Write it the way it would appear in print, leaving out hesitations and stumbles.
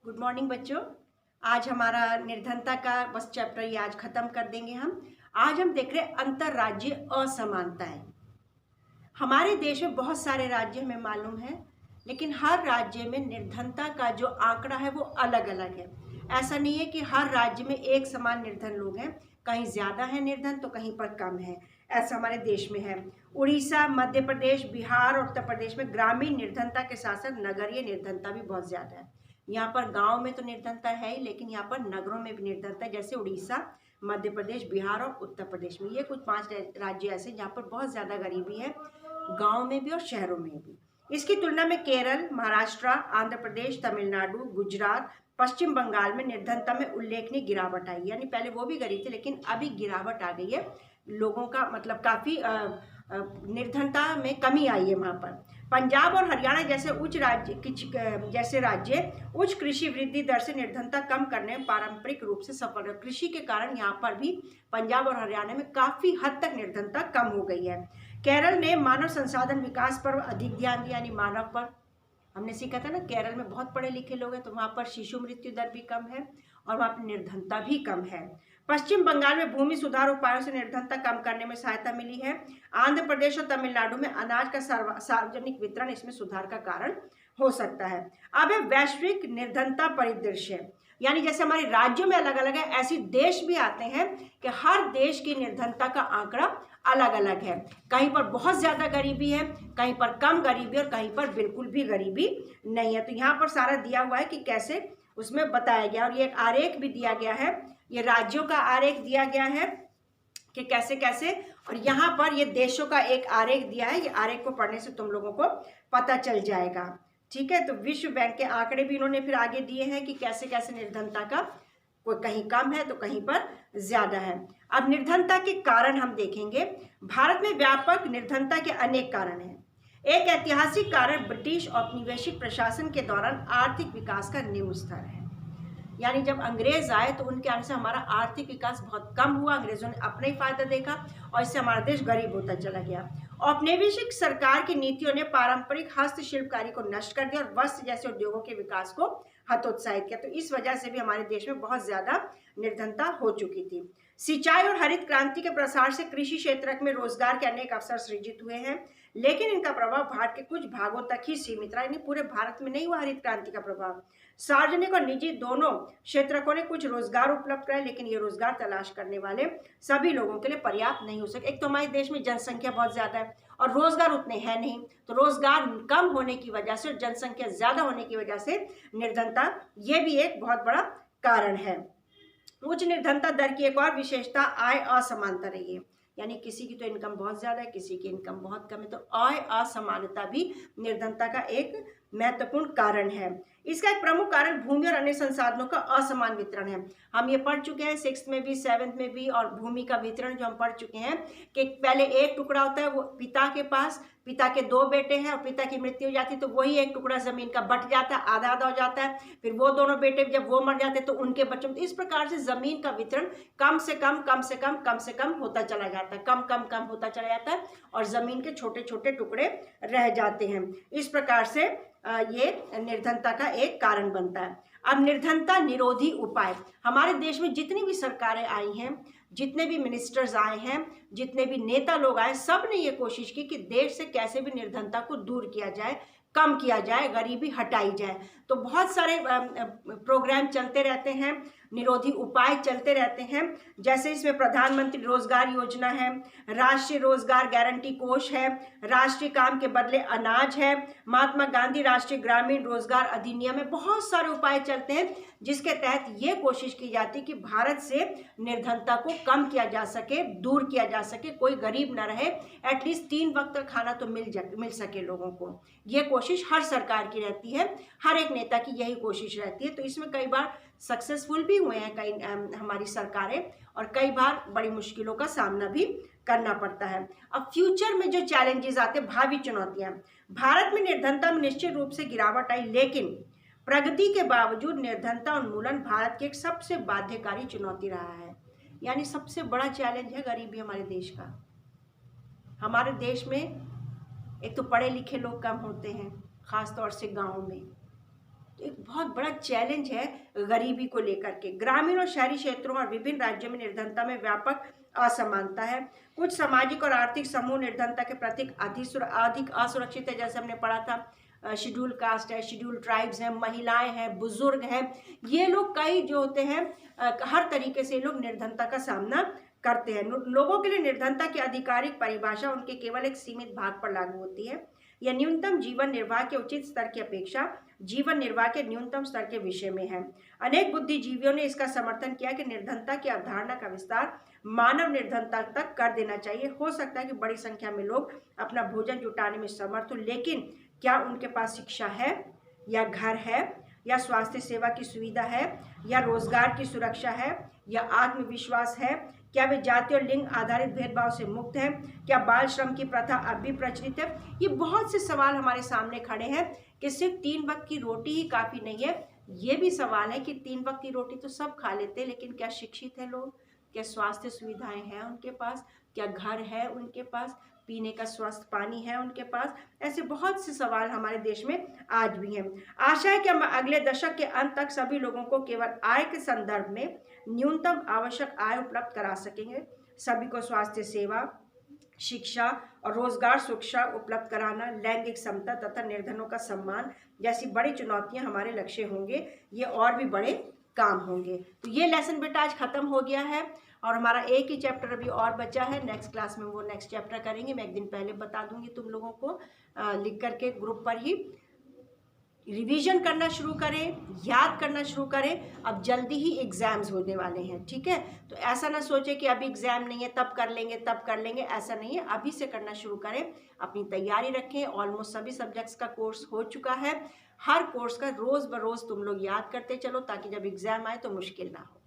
Good morning बच्चों। आज हमारा निर्धनता का बस चैप्टर ये आज खत्म कर देंगे हम। आज हम देख रहे हैं अंतर्राज्यीय असमानताएं। हमारे देश में बहुत सारे राज्य हमें मालूम है, लेकिन हर राज्य में निर्धनता का जो आंकड़ा है वो अलग अलग है। ऐसा नहीं है कि हर राज्य में एक समान निर्धन लोग हैं, कहीं ज़्यादा है निर्धन तो कहीं पर कम है। ऐसा हमारे देश में है। उड़ीसा, मध्य प्रदेश, बिहार और उत्तर प्रदेश में ग्रामीण निर्धनता के साथ साथ नगरीय निर्धनता भी बहुत ज़्यादा है। यहाँ पर गांव में तो निर्धनता है ही, लेकिन यहाँ पर नगरों में भी निर्धनता है, जैसे उड़ीसा, मध्य प्रदेश, बिहार और उत्तर प्रदेश में। ये कुछ 5 राज्य ऐसे जहाँ पर बहुत ज़्यादा गरीबी है, गांव में भी और शहरों में भी। इसकी तुलना में केरल, महाराष्ट्र, आंध्र प्रदेश, तमिलनाडु, गुजरात, पश्चिम बंगाल में निर्धनता में उल्लेखनीय गिरावट आई। यानी पहले वो भी गरीब थे, लेकिन अभी गिरावट आ गई है। लोगों का मतलब काफ़ी निर्धनता में कमी आई है वहाँ पर। पंजाब और हरियाणा जैसे राज्य उच्च कृषि वृद्धि दर से निर्धनता कम करने में पारंपरिक रूप से सफल है। कृषि के कारण यहाँ पर भी पंजाब और हरियाणा में काफ़ी हद तक निर्धनता कम हो गई है। केरल ने मानव संसाधन विकास पर अधिक ध्यान दिया, यानी मानव पर। हमने सीखा था ना, केरल में बहुत पढ़े लिखे लोग हैं, तो वहाँ पर शिशु मृत्यु दर भी कम है और वहाँ पर निर्धनता भी कम है। पश्चिम बंगाल में भूमि सुधार उपायों से निर्धनता कम करने में सहायता मिली है। आंध्र प्रदेश और तमिलनाडु में अनाज का सार्वजनिक वितरण इसमें सुधार का कारण हो सकता है। अब है वैश्विक निर्धनता परिदृश्य, यानी जैसे हमारे राज्यों में अलग अलग है, ऐसे देश भी आते हैं कि हर देश की निर्धनता का आंकड़ा अलग अलग है। कहीं पर बहुत ज़्यादा गरीबी है, कहीं पर कम गरीबी और कहीं पर बिल्कुल भी गरीबी नहीं है। तो यहाँ पर सारा दिया हुआ है कि कैसे उसमें बताया गया, और ये एक आरेख भी दिया गया है। ये राज्यों का आरेख दिया गया है कि कैसे कैसे, और यहाँ पर ये देशों का एक आरेख दिया है। ये आरेख को पढ़ने से तुम लोगों को पता चल जाएगा, ठीक है। तो विश्व बैंक के आंकड़े भी इन्होंने फिर आगे दिए हैं कि कैसे कैसे निर्धनता का कोई कहीं कम है तो कहीं पर ज्यादा है। अब निर्धनता के कारण हम देखेंगे। भारत में व्यापक निर्धनता के अनेक कारण हैं। एक ऐतिहासिक कारण ब्रिटिश औपनिवेशिक प्रशासन के दौरान आर्थिक विकास का निम्न स्तर है। यानी जब अंग्रेज आए तो उनके आने से हमारा आर्थिक विकास बहुत कम हुआ। अंग्रेजों ने अपना ही फायदा देखा और इससे हमारा देश गरीब होता चला गया। औपनिवेशिक सरकार की नीतियों ने पारंपरिक हस्तशिल्पकारी को नष्ट कर दिया और वस्त्र जैसे उद्योगों के विकास को हतोत्साहित किया। तो इस वजह से भी हमारे देश में बहुत ज्यादा निर्धनता हो चुकी थी। सिंचाई और हरित क्रांति के प्रसार से कृषि क्षेत्र में रोजगार के अनेक अवसर सृजित हुए हैं, लेकिन इनका प्रभाव भारत के कुछ भागों तक ही सीमित रहा। यानी पूरे भारत में नहीं हुआ हरित क्रांति का प्रभाव। सार्वजनिक और निजी दोनों क्षेत्रकों ने कुछ रोजगार उपलब्ध कराए, लेकिन ये रोजगार तलाश करने वाले सभी लोगों के लिए पर्याप्त नहीं हो सके। एक तो हमारे देश में जनसंख्या बहुत ज्यादा है और रोजगार उतने हैं नहीं, तो रोजगार कम होने की वजह से और जनसंख्या ज्यादा होने की वजह से निर्धनता, ये भी एक बहुत बड़ा कारण है। उच्च निर्धनता दर की एक और विशेषता आय असमानता रही है। यानी किसी की तो इनकम बहुत ज्यादा है, किसी की इनकम बहुत कम है, तो आय असमानता भी निर्धनता का एक महत्वपूर्ण कारण है। इसका एक प्रमुख कारण भूमि और अन्य संसाधनों का असमान वितरण है। हम ये पढ़ चुके हैं 6th में भी 7th में भी, और भूमि का वितरण जो हम पढ़ चुके हैं कि पहले एक टुकड़ा होता है वो पिता के पास, पिता के 2 बेटे हैं और पिता की मृत्यु हो जाती है तो वही एक टुकड़ा जमीन का बट जाता है, आधा आधा हो जाता है। फिर वो दोनों बेटे जब वो मर जाते हैं तो उनके बच्चों में, तो इस प्रकार से जमीन का वितरण कम से कम होता चला जाता है, कम होता चला जाता है और जमीन के छोटे छोटे टुकड़े रह जाते हैं। इस प्रकार से ये निर्धनता का एक कारण बनता है। अब निर्धनता निरोधी उपाय। हमारे देश में जितनी भी सरकारें आई हैं, जितने भी मिनिस्टर्स आए हैं, जितने भी नेता लोग आए, सब ने ये कोशिश की कि देश से कैसे भी निर्धनता को दूर किया जाए, कम किया जाए, गरीबी हटाई जाए। तो बहुत सारे प्रोग्राम चलते रहते हैं, निरोधी उपाय चलते रहते हैं। जैसे इसमें प्रधानमंत्री रोजगार योजना है, राष्ट्रीय रोजगार गारंटी कोष है, राष्ट्रीय काम के बदले अनाज है, महात्मा गांधी राष्ट्रीय ग्रामीण रोजगार अधिनियम है। बहुत सारे उपाय चलते हैं जिसके तहत ये कोशिश की जाती है कि भारत से निर्धनता को कम किया जा सके, दूर किया जा सके, कोई गरीब न रहे, एटलीस्ट 3 वक्त का खाना तो मिल सके लोगों को। ये कोशिश हर सरकार की रहती है, हर एक नेता की यही कोशिश रहती है। तो इसमें कई बार सक्सेसफुल भी हुए हैं कई हमारी सरकारें, और कई बार बड़ी मुश्किलों का सामना भी करना पड़ता है। अब फ्यूचर में जो चैलेंजेस आते हैं, भावी चुनौतियां। भारत में निर्धनता में निश्चित रूप से गिरावट आई, लेकिन प्रगति के बावजूद निर्धनता उन्मूलन भारत की एक सबसे बाध्यकारी चुनौती रहा है। यानी सबसे बड़ा चैलेंज है गरीबी हमारे देश का। हमारे देश में एक तो पढ़े लिखे लोग कम होते हैं, खासतौर से गाँव में, तो एक बहुत बहुत बड़ा चैलेंज है गरीबी को लेकर के। ग्रामीण और शहरी क्षेत्रों और विभिन्न राज्यों में निर्धनता में व्यापक असमानता है। कुछ सामाजिक और आर्थिक समूह निर्धनता के प्रति अधिक असुरक्षित है, जैसे हमने पढ़ा था शेड्यूल कास्ट है, शेड्यूल ट्राइब्स हैं, महिलाएं हैं, बुजुर्ग हैं, ये लोग कई जो होते हैं हर तरीके से लोग निर्धनता का सामना करते हैं। लोगों के लिए निर्धनता की आधिकारिक परिभाषा उनके केवल एक सीमित भाग पर लागू होती है। यह न्यूनतम जीवन निर्वाह के उचित स्तर की अपेक्षा जीवन निर्वाह के न्यूनतम स्तर के विषय में है। अनेक बुद्धिजीवियों ने इसका समर्थन किया कि निर्धनता की अवधारणा का विस्तार मानव निर्धनता तक कर देना चाहिए। हो सकता है कि बड़ी संख्या में लोग अपना भोजन जुटाने में समर्थ हो, लेकिन क्या उनके पास शिक्षा है, या घर है, या स्वास्थ्य सेवा की सुविधा है, या रोजगार की सुरक्षा है, या आत्मविश्वास है? क्या वे जाति और लिंग आधारित भेदभाव से मुक्त हैं? क्या बाल श्रम की प्रथा अब भी प्रचलित है? ये बहुत से सवाल हमारे सामने खड़े हैं कि सिर्फ 3 वक्त की रोटी ही काफ़ी नहीं है। ये भी सवाल है कि 3 वक्त की रोटी तो सब खा लेते हैं, लेकिन क्या शिक्षित है लोग? क्या स्वास्थ्य सुविधाएं हैं उनके पास? क्या घर है उनके पास? पीने का स्वस्थ पानी है उनके पास? ऐसे बहुत से सवाल हमारे देश में आज भी हैं। आशा है कि हम अगले दशक के अंत तक सभी लोगों को केवल आय के संदर्भ में न्यूनतम आवश्यक आय उपलब्ध करा सकेंगे। सभी को स्वास्थ्य सेवा, शिक्षा और रोजगार सुरक्षा उपलब्ध कराना, लैंगिक समता तथा निर्धनों का सम्मान जैसी बड़ी चुनौतियां हमारे लक्ष्य होंगे। ये और भी बड़े काम होंगे। तो ये लेसन बेटा आज खत्म हो गया है और हमारा एक ही चैप्टर अभी और बचा है। नेक्स्ट क्लास में वो नेक्स्ट चैप्टर करेंगे। मैं एक दिन पहले बता दूंगी तुम लोगों को, लिख करके ग्रुप पर ही रिवीजन करना शुरू करें, याद करना शुरू करें। अब जल्दी ही एग्जाम्स होने वाले हैं, ठीक है? तो ऐसा ना सोचे कि अभी एग्जाम नहीं है तब कर लेंगे, ऐसा नहीं है। अभी से करना शुरू करें, अपनी तैयारी रखें। ऑलमोस्ट सभी सब्जेक्ट्स का कोर्स हो चुका है। हर कोर्स का रोज बरोज तुम लोग याद करते चलो, ताकि जब एग्जाम आए तो मुश्किल ना हो।